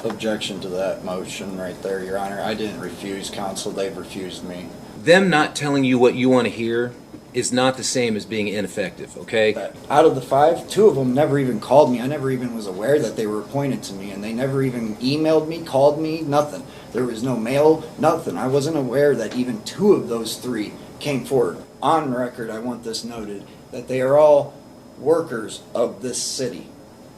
Objection to that motion right there, Your Honor. I didn't refuse counsel. They've refused me. Them not telling you what you want to hear is not the same as being ineffective, okay? Out of the 5, 2 of them never even called me. I never even was aware that they were appointed to me, and they never even emailed me, called me, nothing. There was no mail, nothing. I wasn't aware that even 2 of those 3 came forward. On record, I want this noted, that they are all workers of this city,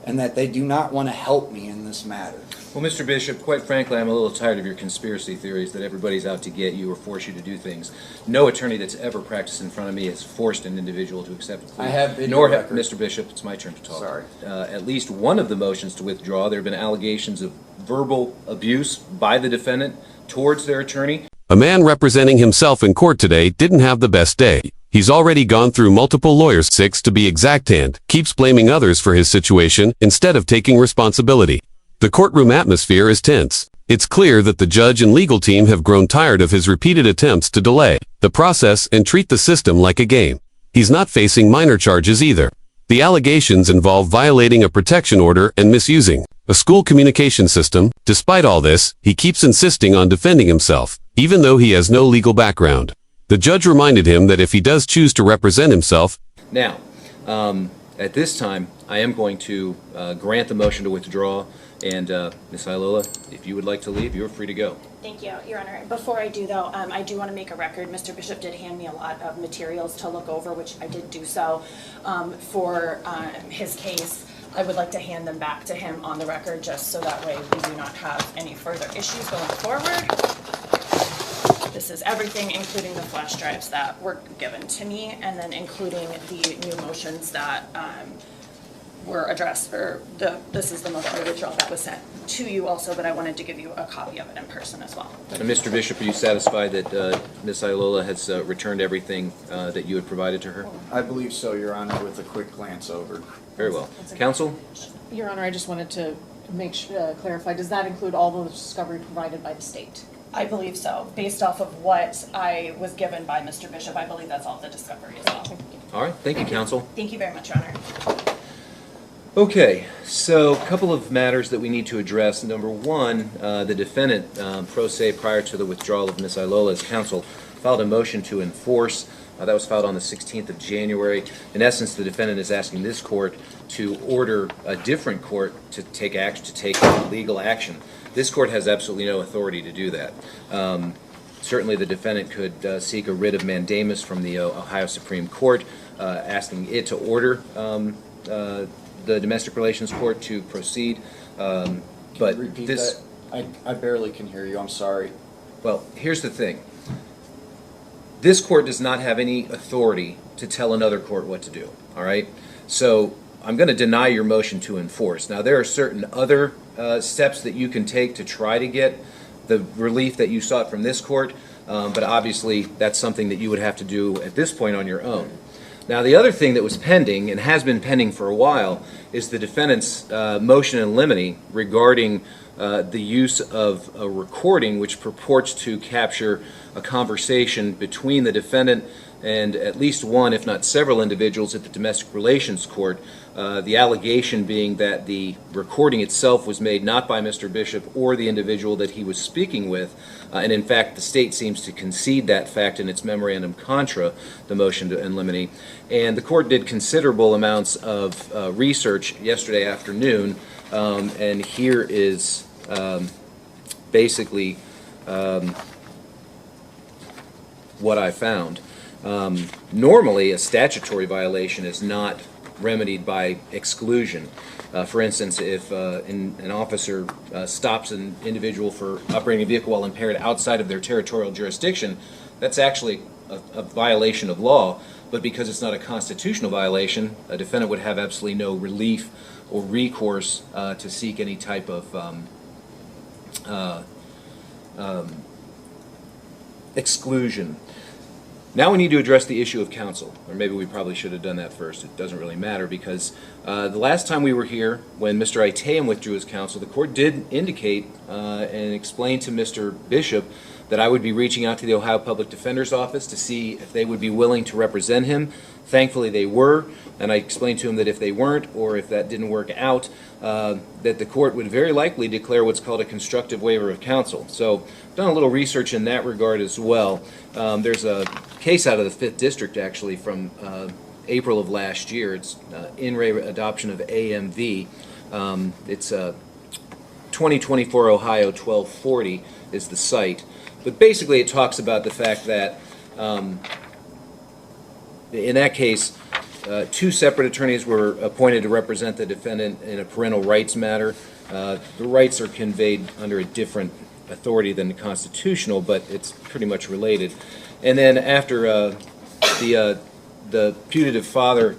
and that they do not want to help me in this matter. Well, Mr. Bishop, quite frankly, I'm a little tired of your conspiracy theories that everybody's out to get you or force you to do things. No attorney that's ever practiced in front of me has forced an individual to accept a plea. I have video Nor record. Mr. Bishop, it's my turn to talk. Sorry. At least one of the motions to withdraw, there have been allegations of verbal abuse by the defendant towards their attorney. A man representing himself in court today didn't have the best day. He's already gone through multiple lawyers, 6 to be exact, and keeps blaming others for his situation instead of taking responsibility. The courtroom atmosphere is tense. It's clear that the judge and legal team have grown tired of his repeated attempts to delay the process and treat the system like a game. He's not facing minor charges either. The allegations involve violating a protection order and misusing a school communication system. Despite all this, he keeps insisting on defending himself, even though he has no legal background. The judge reminded him that if he does choose to represent himself... Now, at this time, I am going to grant the motion to withdraw. And Ms. Ilola, if you would like to leave, you're free to go. Thank you, Your Honor. Before I do, though, I do want to make a record. Mr. Bishop did hand me a lot of materials to look over, which I did do so for his case. I would like to hand them back to him on the record, just so that way we do not have any further issues going forward. This is everything, including the flash drives that were given to me, and then including the new motions that were addressed, or this is the motion to withdraw that was sent to you also, but I wanted to give you a copy of it in person as well. And Mr. Bishop, are you satisfied that Ms. Ilola has returned everything that you had provided to her? I believe so, Your Honor, with a quick glance over. Very well. Counsel? Your Honor, I just wanted to make sure, clarify, does that include all the discovery provided by the state? I believe so. Based off of what I was given by Mr. Bishop, I believe that's all the discovery as well. All right. Thank you, counsel. Thank you very much, Your Honor. Okay, so a couple of matters that we need to address. Number one, the defendant, pro se, prior to the withdrawal of Ms. Ilola's counsel, filed a motion to enforce. That was filed on the 16th of January. In essence, the defendant is asking this court to order a different court to take legal action. This court has absolutely no authority to do that. Certainly, the defendant could seek a writ of mandamus from the Ohio Supreme Court, asking it to order the Domestic Relations Court to proceed. But Repeat this, that? I barely can hear you. I'm sorry. well, here's the thing. This court does not have any authority to tell another court what to do, all right? So I'm going to deny your motion to enforce. Now, there are certain other steps that you can take to try to get the relief that you sought from this court, but obviously that's something that you would have to do at this point on your own. Now, the other thing that was pending, and has been pending for a while, is the defendant's motion in limine regarding the use of a recording which purports to capture a conversation between the defendant and at least one, if not several, individuals at the Domestic Relations Court. The allegation being that the recording itself was made not by Mr. Bishop or the individual that he was speaking with, and in fact the state seems to concede that fact in its memorandum contra the motion to in limine. And the court did considerable amounts of research yesterday afternoon, and here is basically what I found. Normally, a statutory violation is not remedied by exclusion. For instance, if an officer stops an individual for operating a vehicle while impaired outside of their territorial jurisdiction, that's actually a violation of law. But because it's not a constitutional violation, a defendant would have absolutely no relief or recourse to seek any type of exclusion. Now we need to address the issue of counsel, or maybe we probably should have done that first. It doesn't really matter, because the last time we were here, when Mr. Iteum withdrew his counsel, the court did indicate and explain to Mr. Bishop that I would be reaching out to the Ohio Public Defender's Office to see if they would be willing to represent him. Thankfully, they were, and I explained to him that if they weren't, or if that didn't work out, that the court would very likely declare what's called a constructive waiver of counsel. So I've done a little research in that regard as well. There's a case out of the 5th District, actually, from April of last year. It's in re adoption of AMV. It's 2024 Ohio 1240 is the site. But basically it talks about the fact that in that case, 2 separate attorneys were appointed to represent the defendant in a parental rights matter. The rights are conveyed under a different authority than the constitutional, but it's pretty much related. And then after the putative father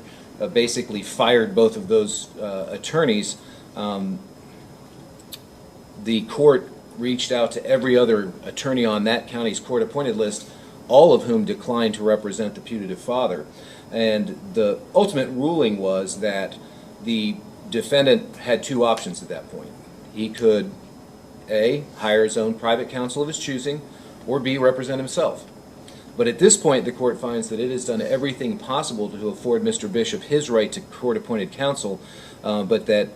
basically fired both of those attorneys, the court reached out to every other attorney on that county's court-appointed list, all of whom declined to represent the putative father. And the ultimate ruling was that the defendant had 2 options at that point. He could, A, hire his own private counsel of his choosing, or B, represent himself. But at this point, the court finds that it has done everything possible to afford Mr. Bishop his right to court-appointed counsel, but that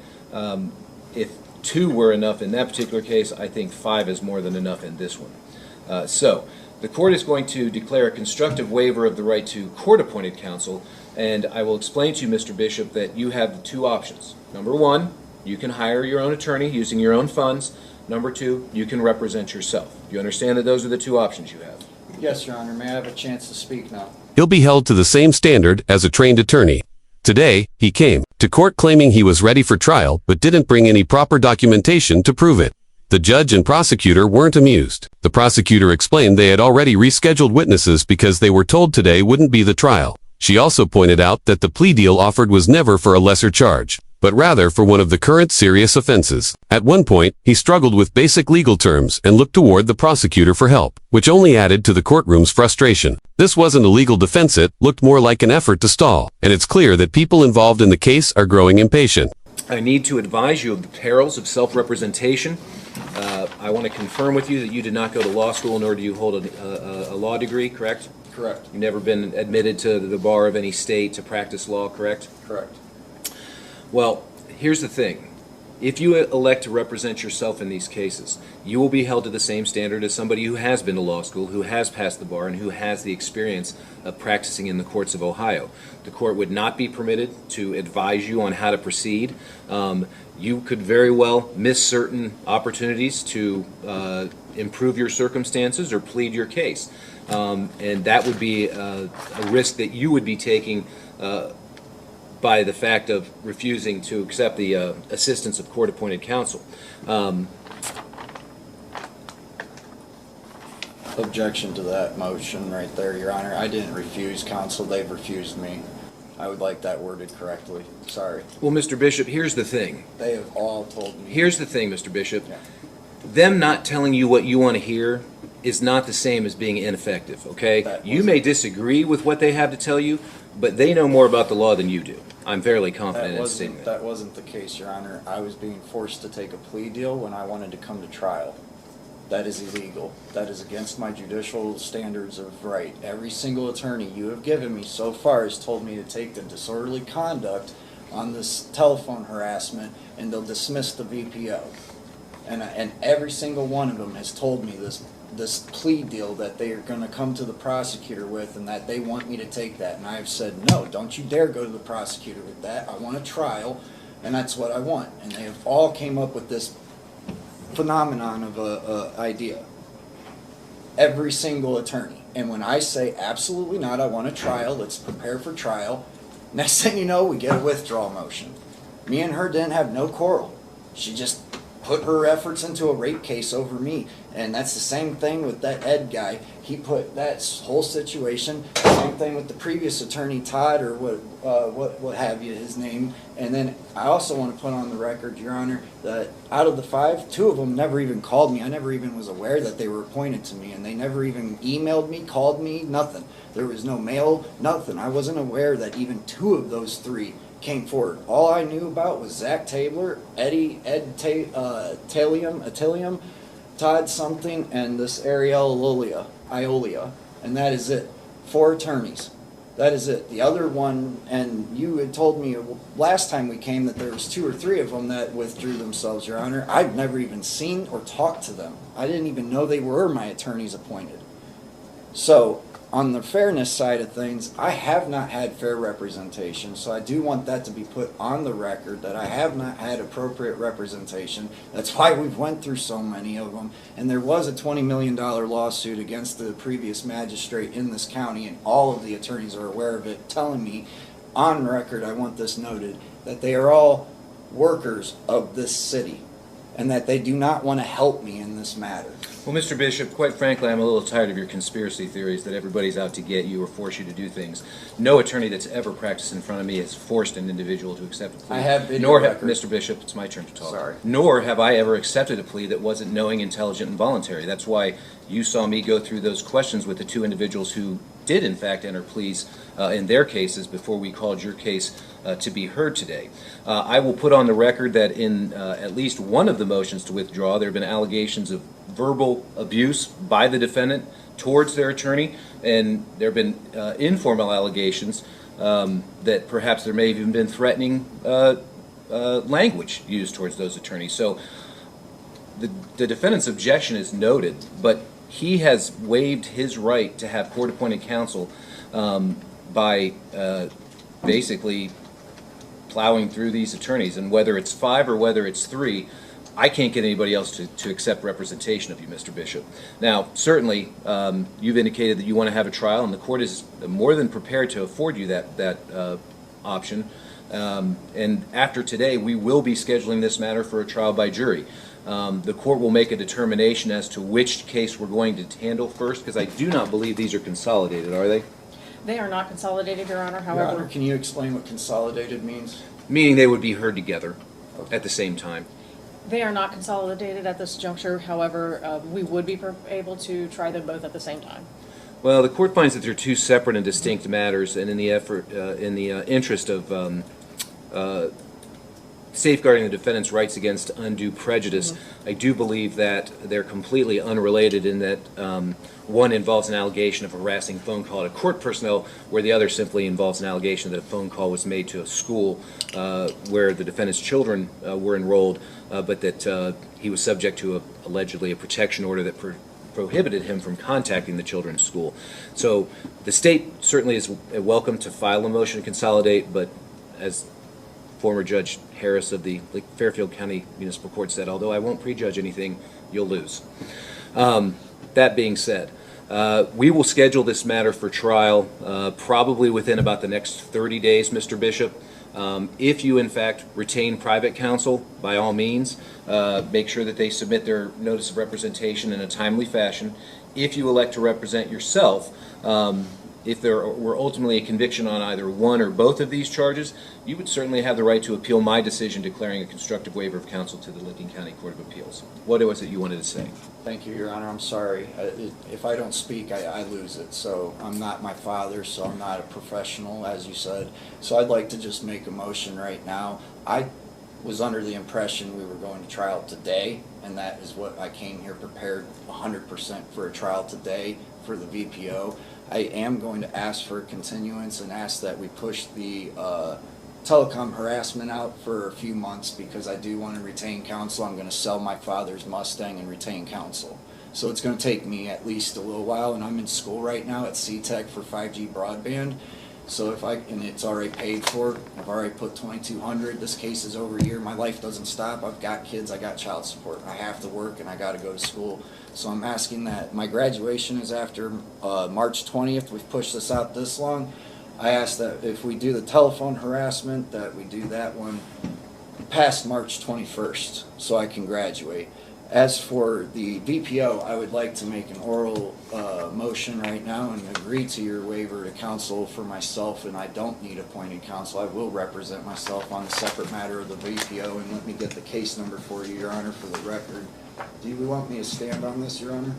if 2 were enough in that particular case, I think 5 is more than enough in this one. So the court is going to declare a constructive waiver of the right to court-appointed counsel, and I will explain to you, Mr. Bishop, that you have 2 options. Number 1, you can hire your own attorney using your own funds. Number 2, you can represent yourself. Do you understand that those are the 2 options you have? Yes, Your Honor. May I have a chance to speak now? He'll be held to the same standard as a trained attorney. Today, he came to court claiming he was ready for trial but didn't bring any proper documentation to prove it. The judge and prosecutor weren't amused. The prosecutor explained they had already rescheduled witnesses because they were told today wouldn't be the trial. She also pointed out that the plea deal offered was never for a lesser charge, but rather for one of the current serious offenses. At one point, he struggled with basic legal terms and looked toward the prosecutor for help, which only added to the courtroom's frustration. This wasn't a legal defense, it looked more like an effort to stall, and it's clear that people involved in the case are growing impatient. I need to advise you of the perils of self-representation. I want to confirm with you that you did not go to law school, nor do you hold a law degree, correct? Correct. You've never been admitted to the bar of any state to practice law, correct? Correct. Well, here's the thing. If you elect to represent yourself in these cases, you will be held to the same standard as somebody who has been to law school, who has passed the bar, and who has the experience of practicing in the courts of Ohio. The court would not be permitted to advise you on how to proceed. You could very well miss certain opportunities to improve your circumstances or plead your case. And that would be a risk that you would be taking by the fact of refusing to accept the assistance of court-appointed counsel. Objection to that motion right there, Your Honor. I didn't refuse counsel. They've refused me. I would like that worded correctly. Sorry. Well, Mr. Bishop, here's the thing. They have all told me. Here's the thing, Mr. Bishop. Yeah. Them not telling you what you want to hear is not the same as being ineffective, okay? You may disagree with what they have to tell you, but they know more about the law than you do. I'm fairly confident in stating that. That wasn't the case, Your Honor. I was being forced to take a plea deal when I wanted to come to trial. That is illegal. That is against my judicial standards of right. Every single attorney you have given me so far has told me to take the disorderly conduct on this telephone harassment and they'll dismiss the VPO. And every single one of them has told me this plea deal that they are going to come to the prosecutor with and that they want me to take that. And I've said, no, don't you dare go to the prosecutor with that. I want a trial, and that's what I want. And they have all came up with this phenomenon of a idea. Every single attorney. And when I say, absolutely not, I want a trial, let's prepare for trial, next thing you know, we get a withdrawal motion. Me and her didn't have no quarrel. She just put her efforts into a rape case over me. And that's the same thing with that Ed guy. He put that whole situation, same thing with the previous attorney, Todd, or what have you, his name. And then I also want to put on the record, Your Honor, that out of the 5, 2 of them never even called me. I never even was aware that they were appointed to me. And they never even emailed me, called me, nothing. There was no mail, nothing. I wasn't aware that even 2 of those 3 came forward. All I knew about was Zach Tabler, Ed Talium, Todd something, and this Ariel Iolia, and that is it. 4 attorneys. That is it. The other one, and you had told me last time we came that there was 2 or 3 of them that withdrew themselves, Your Honor. I've never even seen or talked to them. I didn't even know they were my attorneys appointed. So, on the fairness side of things, I have not had fair representation, so I do want that to be put on the record that I have not had appropriate representation. That's why we've went through so many of them. And there was a $20 million lawsuit against the previous magistrate in this county, and all of the attorneys are aware of it, telling me, on record, I want this noted, that they are all workers of this city, and that they do not want to help me in this matter. Well, Mr. Bishop, quite frankly, I'm a little tired of your conspiracy theories that everybody's out to get you or force you to do things. No attorney that's ever practiced in front of me has forced an individual to accept a plea. I have video Nor record. Mr. Bishop, it's my turn to talk. Sorry. Nor have I ever accepted a plea that wasn't knowing, intelligent, and voluntary. That's why you saw me go through those questions with the 2 individuals who did, in fact, enter pleas in their cases before we called your case to be heard today. I will put on the record that in at least one of the motions to withdraw, there have been allegations of verbal abuse by the defendant towards their attorney, and there have been informal allegations that perhaps there may have even been threatening language used towards those attorneys. So the defendant's objection is noted, but he has waived his right to have court-appointed counsel by basically plowing through these attorneys. And whether it's 5 or whether it's 3, I can't get anybody else to accept representation of you, Mr. Bishop. Now, certainly, you've indicated that you want to have a trial, and the court is more than prepared to afford you that option. And after today, we will be scheduling this matter for a trial by jury. The court will make a determination as to which case we're going to handle first, because I do not believe these are consolidated, are they? They are not consolidated, Your Honor, Your however. Honor, can you explain what consolidated means? Meaning they would be heard together at the same time. They are not consolidated at this juncture, however, we would be able to try them both at the same time. Well, the court finds that they're 2 separate and distinct matters, and in the interest of safeguarding the defendant's rights against undue prejudice, I do believe that they're completely unrelated in that one involves an allegation of harassing phone call to court personnel, where the other simply involves an allegation that a phone call was made to a school where the defendant's children were enrolled, but that he was subject to allegedly a protection order that prohibited him from contacting the children's school. So the state certainly is welcome to file a motion to consolidate, but as former Judge Harris of the Fairfield County Municipal Court said, although I won't prejudge anything, you'll lose. That being said, we will schedule this matter for trial probably within about the next 30 days, Mr. Bishop. If you, in fact, retain private counsel, by all means, make sure that they submit their notice of representation in a timely fashion. If you elect to represent yourself, if there were ultimately a conviction on either one or both of these charges, you would certainly have the right to appeal my decision declaring a constructive waiver of counsel to the Licking County Court of Appeals. What was it you wanted to say? Thank you, Your Honor. I'm sorry. If I don't speak, I lose it. So I'm not my father, so I'm not a professional, as you said. So I'd like to just make a motion right now. I was under the impression we were going to trial today, and that is what I came here prepared 100% for a trial today for the VPO. I am going to ask for a continuance and ask that we push the telecom harassment out for a few months, because I do want to retain counsel. I'm going to sell my father's Mustang and retain counsel. So it's going to take me at least a little while, and I'm in school right now at C-Tech for 5G broadband. So and it's already paid for. I've already put $2,200. This case is over a year. My life doesn't stop. I've got kids. I got child support. I have to work, and I got to go to school. So I'm asking that my graduation is after March 20th. We've pushed this out this long. I ask that if we do the telephone harassment, that we do that one past March 21st, so I can graduate. As for the VPO, I would like to make an oral motion right now and agree to your waiver to counsel for myself, and I don't need appointed counsel. I will represent myself on a separate matter of the VPO, and let me get the case number for you, Your Honor, for the record. Do you want me to stand on this, Your Honor?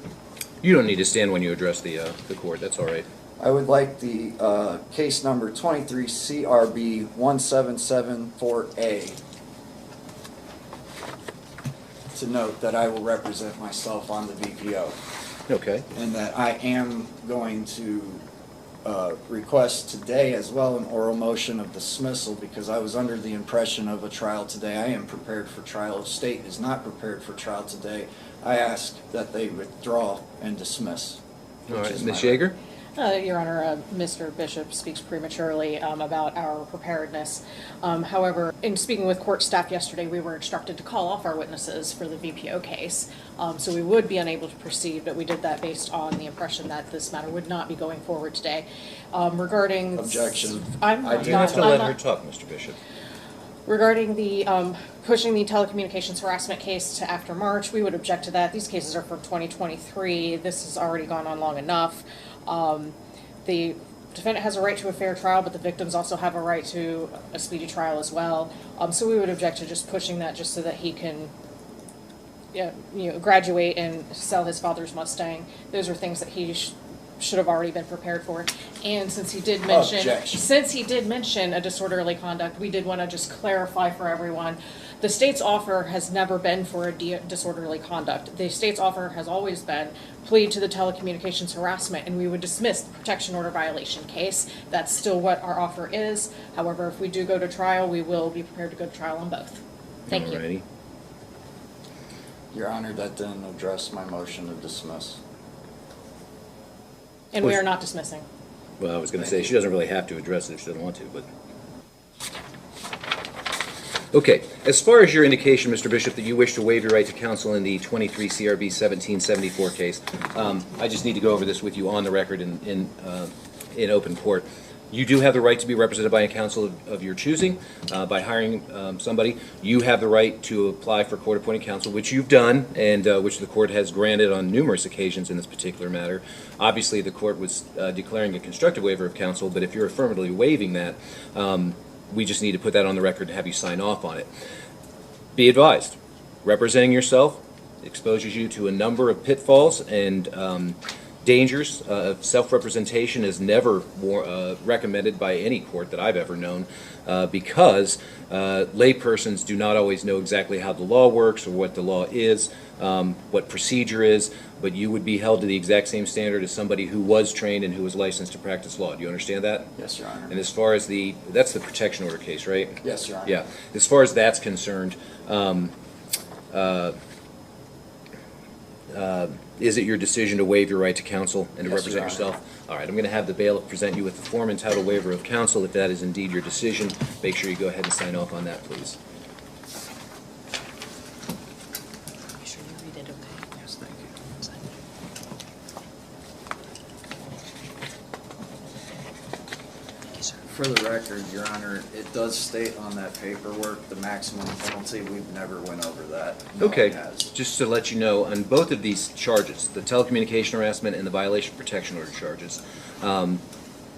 You don't need to stand when you address the court. That's all right. I would like the case number 23 CRB 1774A. to note that I will represent myself on the VPO, Okay. and that I am going to request today as well an oral motion of dismissal, because I was under the impression of a trial today. I am prepared for trial. If state is not prepared for trial today, I ask that they withdraw and dismiss. All which right, is Ms. my Yeager? Your Honor, Mr. Bishop speaks prematurely about our preparedness. However, in speaking with court staff yesterday, we were instructed to call off our witnesses for the VPO case. So we would be unable to proceed, but we did that based on the impression that this matter would not be going forward today. Regarding... Objection. I'm I not do You have to I'm let not- her talk, Mr. Bishop. Regarding the pushing the telecommunications harassment case to after March, we would object to that. These cases are from 2023. This has already gone on long enough. The defendant has a right to a fair trial, but the victims also have a right to a speedy trial as well. So we would object to just pushing that just so that he can graduate and sell his father's Mustang. Those are things that he should have already been prepared for. And since he did mention a disorderly conduct, we did want to just clarify for everyone, the state's offer has never been for a disorderly conduct. The state's offer has always been plea to the telecommunications harassment, and we would dismiss the protection order violation case. That's still what our offer is. However, if we do go to trial, we will be prepared to go to trial on both. Thank you. Alrighty. Your Honor, that didn't address my motion to dismiss. And we are not dismissing. Well, I was going to say, she doesn't really have to address it if she doesn't want to, but... Okay, as far as your indication, Mr. Bishop, that you wish to waive your right to counsel in the 23 CRB 1774 case, I just need to go over this with you on the record in open court. You do have the right to be represented by a counsel of your choosing, by hiring somebody. You have the right to apply for court-appointed counsel, which you've done, and which the court has granted on numerous occasions in this particular matter. Obviously, the court was declaring a constructive waiver of counsel, but if you're affirmatively waiving that, we just need to put that on the record to have you sign off on it. Be advised, representing yourself exposes you to a number of pitfalls and dangers. Self-representation is never recommended by any court that I've ever known because laypersons do not always know exactly how the law works or what the law is, what procedure is, but you would be held to the exact same standard as somebody who was trained and who was licensed to practice law. Do you understand that? Yes, Your Honor. And as far as that's the protection order case, right? Yes, Your Honor. Yeah. As far as that's concerned, is it your decision to waive your right to counsel and to Yes, represent Your Honor. yourself? All right, I'm going to have the bailiff present you with the form entitled Waiver of Counsel. If that is indeed your decision, make sure you go ahead and sign off on that, please. You sure you read it okay? Yes, thank you. For the record, Your Honor, it does state on that paperwork the maximum penalty. We've never went over that. No one Okay, has. just to let you know, on both of these charges, the telecommunication harassment and the violation of protection order charges,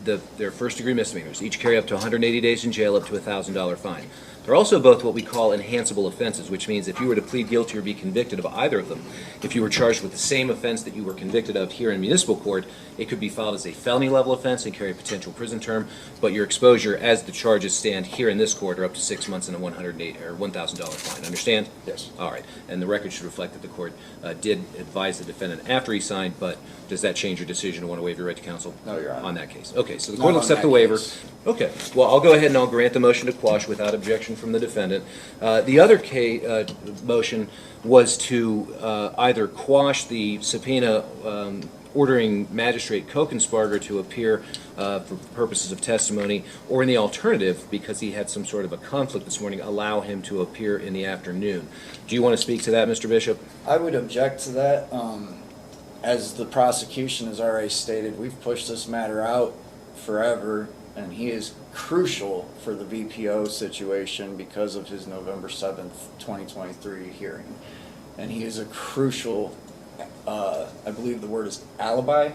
they're first-degree misdemeanors. Each carry up to 180 days in jail, up to a $1,000 fine. They're also both what we call enhanceable offenses, which means if you were to plead guilty or be convicted of either of them, if you were charged with the same offense that you were convicted of here in municipal court, it could be filed as a felony-level offense and carry a potential prison term, but your exposure, as the charges stand here in this court, are up to 6 months and a $1,000 fine. Understand? Yes. All right. And the record should reflect that the court did advise the defendant after he signed, but does that change your decision to want to waive your right to counsel? No, Your Honor. On that case. Okay, so the Not court will on accept that the waiver. case. Okay, well, I'll go ahead and I'll grant the motion to quash without objection from the defendant. The other motion was to either quash the subpoena ordering Magistrate Kokensparger to appear for purposes of testimony, or in the alternative, because he had some sort of a conflict this morning, allow him to appear in the afternoon. Do you want to speak to that, Mr. Bishop? I would object to that. As the prosecution has already stated, we've pushed this matter out forever, and he is crucial for the VPO situation because of his November 7th, 2023 hearing. And he is a crucial, I believe the word is alibi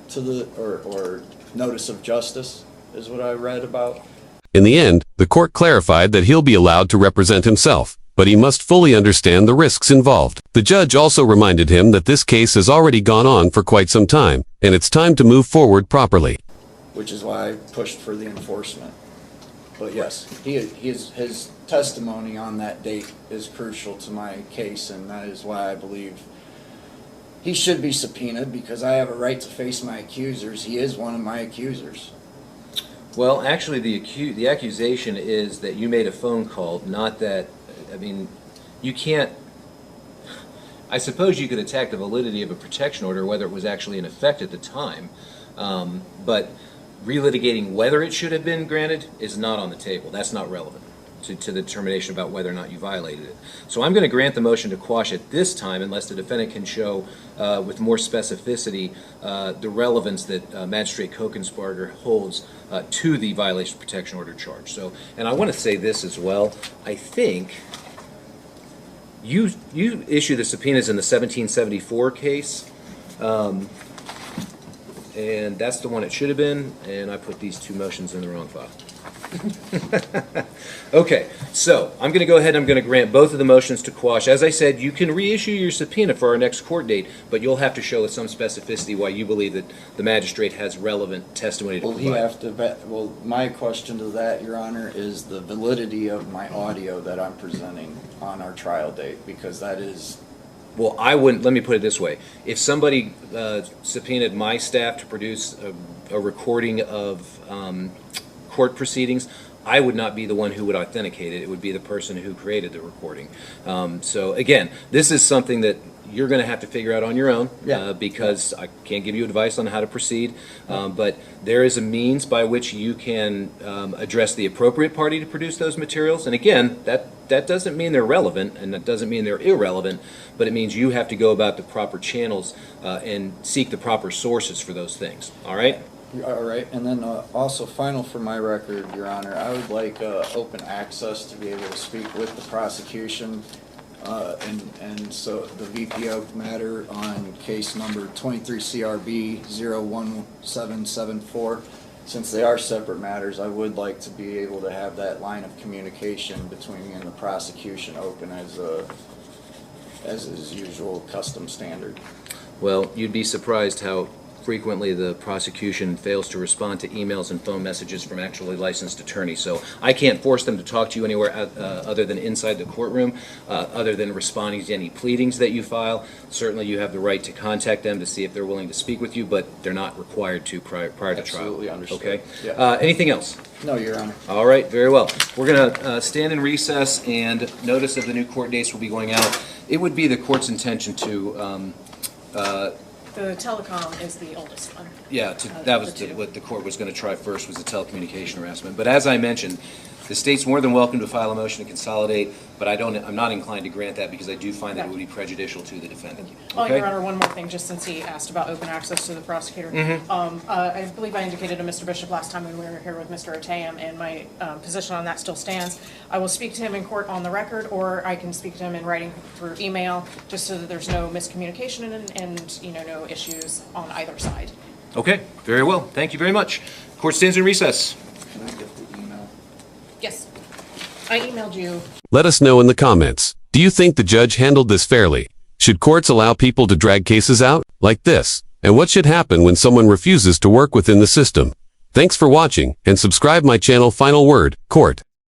to the, or notice of justice is what I read about. In the end, the court clarified that he'll be allowed to represent himself, but he must fully understand the risks involved. The judge also reminded him that this case has already gone on for quite some time, and it's time to move forward properly. Which is why I pushed for the enforcement. But yes, his testimony on that date is crucial to my case, and that is why I believe he should be subpoenaed, because I have a right to face my accusers. He is one of my accusers. Well, actually, the accusation is that you made a phone call, not that, I mean, you can't, I suppose you could attack the validity of a protection order, whether it was actually in effect at the time, but relitigating whether it should have been granted is not on the table. That's not relevant to the determination about whether or not you violated it. So I'm going to grant the motion to quash it this time unless the defendant can show with more specificity the relevance that Magistrate Kokensparger holds to the violation of protection order charge. So, and I want to say this as well. I think you issued the subpoenas in the 1774 case, and that's the one it should have been, and I put these two motions in the wrong file. Okay, so I'm going to go ahead and I'm going to grant both of the motions to quash. As I said, you can reissue your subpoena for our next court date, but you'll have to show with some specificity why you believe that the magistrate has relevant testimony to provide. Well, my question to that, Your Honor, is the validity of my audio that I'm presenting on our trial date, because that is... Well, I wouldn't, let me put it this way. If somebody subpoenaed my staff to produce a recording of court proceedings, I would not be the one who would authenticate it. It would be the person who created the recording. So again, this is something that you're going to have to figure out on your own, because I can't give you advice on how to proceed, but there is a means by which you can address the appropriate party to produce those materials. And again, that doesn't mean they're relevant, and that doesn't mean they're irrelevant, but it means you have to go about the proper channels and seek the proper sources for those things. All right? All right, and then also final for my record, Your Honor, I would like open access to be able to speak with the prosecution, and so the VPO matter on case number 23 CRB 01774. Since they are separate matters, I would like to be able to have that line of communication between me and the prosecution open as is usual custom standard. Well, you'd be surprised how frequently the prosecution fails to respond to emails and phone messages from actually licensed attorneys. So I can't force them to talk to you anywhere other than inside the courtroom, other than responding to any pleadings that you file. Certainly you have the right to contact them to see if they're willing to speak with you, but they're not required to prior to trial. Absolutely understood. Okay? Yeah. Anything else? No, Your Honor. All right, very well. We're going to stand in recess, and notice of the new court dates will be going out. It would be the court's intention to The telecom is the oldest one. yeah, that was what the court was going to try first, was the telecommunication harassment. But as I mentioned, the state's more than welcome to file a motion to consolidate, but I'm not inclined to grant that because I do find that it would be prejudicial to the defendant. Oh, Okay? Your Honor, one more thing, just since he asked about open access to the prosecutor. I believe I indicated to Mr. Bishop last time when we were here with Mr. Otayam, and my position on that still stands. I will speak to him in court on the record, or I can speak to him in writing through email, just so that there's no miscommunication and no issues on either side. Okay, very well. Thank you very much. Court stands in recess. Can I get the email? Yes. I emailed you. Let us know in the comments. Do you think the judge handled this fairly? Should courts allow people to drag cases out like this? And what should happen when someone refuses to work within the system? Thanks for watching, and subscribe my channel. Final Word, Court.